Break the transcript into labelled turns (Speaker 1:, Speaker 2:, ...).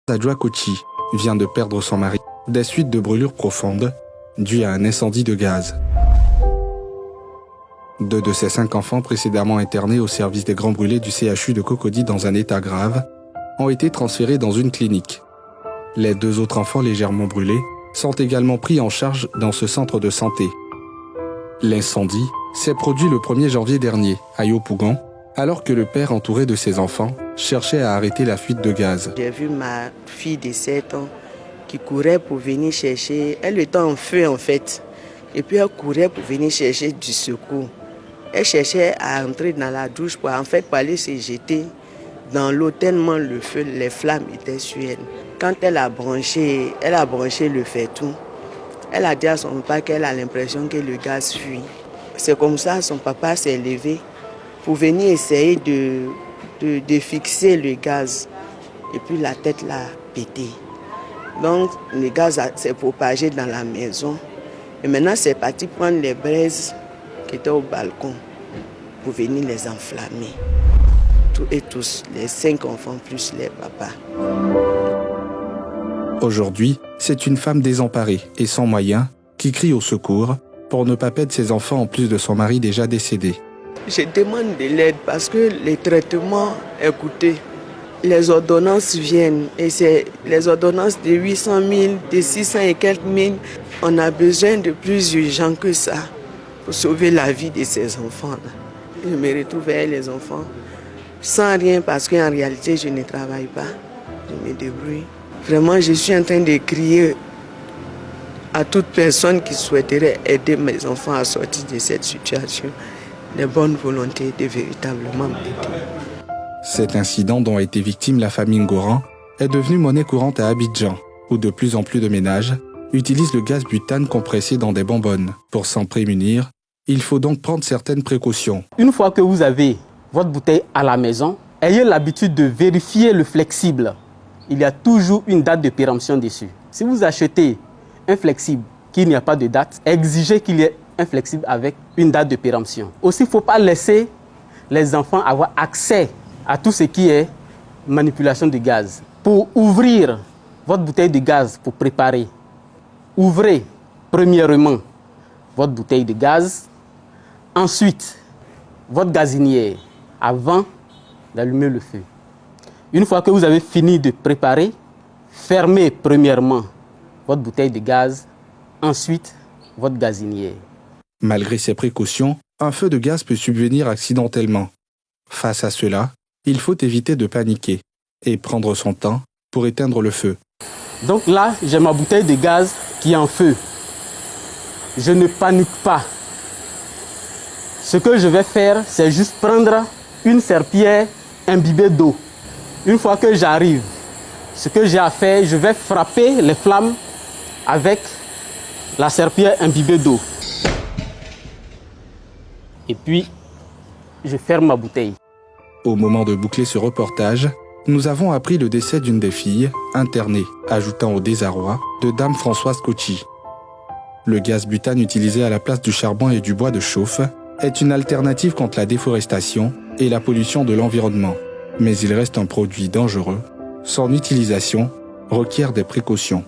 Speaker 1: Adjoa Kochi vient de perdre son mari des suites de brûlures profondes dues à un incendie de gaz. 2 de ses 5 enfants précédemment internés au service des grands brûlés du CHU de Cocody dans un état grave ont été transférés dans une clinique. Les 2 autres enfants légèrement brûlés sont également pris en charge dans ce centre de santé. L'incendie s'est produit le 1er janvier dernier à Yopougon, alors que le père entouré de ses enfants cherchait à arrêter la fuite de gaz.
Speaker 2: J'ai vu ma fille de 7 ans qui courait pour venir chercher. Elle était en feu en fait. Et puis elle courait pour venir chercher du secours. Elle cherchait à entrer dans la douche pour aller se jeter dans l'eau tellement le feu, les flammes étaient sur elle. Quand elle a branché le faitout, elle a dit à son papa qu'elle a l'impression que le gaz fuit. C'est comme ça son papa s'est levé pour venir essayer de fixer le gaz. Et puis la tête l'a pété. Donc le gaz s'est propagé dans la maison. Et maintenant c'est parti prendre les braises qui étaient au balcon pour venir les enflammer. Tous et tous, les 5 enfants plus les papas.
Speaker 1: Aujourd'hui, c'est une femme désemparée et sans moyens qui crie au secours pour ne pas perdre ses enfants en plus de son mari déjà décédé.
Speaker 2: Je demande de l'aide parce que les traitements, écoutez, les ordonnances viennent et c'est les ordonnances de 800 000, de 600 et quelques mille. On a besoin de plus urgent que ça pour sauver la vie de ces enfants-là. Je me retrouve avec les enfants sans rien parce qu'en réalité, je ne travaille pas. Je me débrouille. Vraiment, je suis en train de crier à toute personne qui souhaiterait aider mes enfants à sortir de cette situation. De bonne volonté de véritablement m'aider.
Speaker 1: Cet incident dont a été victime la famille Ngoran est devenu monnaie courante à Abidjan, où de plus en plus de ménages utilisent le gaz butane compressé dans des bonbonnes. Pour s'en prémunir, il faut donc prendre certaines précautions.
Speaker 3: Une fois que vous avez votre bouteille à la maison, ayez l'habitude de vérifier le flexible. Il y a toujours une date de péremption dessus. Si vous achetez un flexible qui n'y a pas de date, exigez qu'il y ait un flexible avec une date de péremption. Aussi, il ne faut pas laisser les enfants avoir accès à tout ce qui est manipulation de gaz. Pour ouvrir votre bouteille de gaz pour préparer, ouvrez premièrement votre bouteille de gaz, ensuite votre gazinière avant d'allumer le feu. Une fois que vous avez fini de préparer, fermez premièrement votre bouteille de gaz, ensuite votre gazinière.
Speaker 1: Malgré ces précautions, un feu de gaz peut subvenir accidentellement. Face à cela, il faut éviter de paniquer et prendre son temps pour éteindre le feu.
Speaker 3: Donc là, j'ai ma bouteille de gaz qui est en feu. Je ne panique pas. Ce que je vais faire, c'est juste prendre une serpillière imbibée d'eau. Une fois que j'arrive, ce que j'ai à faire, je vais frapper les flammes avec la serpillière imbibée d'eau. Et puis, je ferme ma bouteille.
Speaker 1: Au moment de boucler ce reportage, nous avons appris le décès d'une des filles, internée, ajoutant au désarroi de Dame Françoise Kochi. Le gaz butane utilisé à la place du charbon et du bois de chauffe est une alternative contre la déforestation et la pollution de l'environnement. Mais il reste un produit dangereux. Son utilisation requiert des précautions.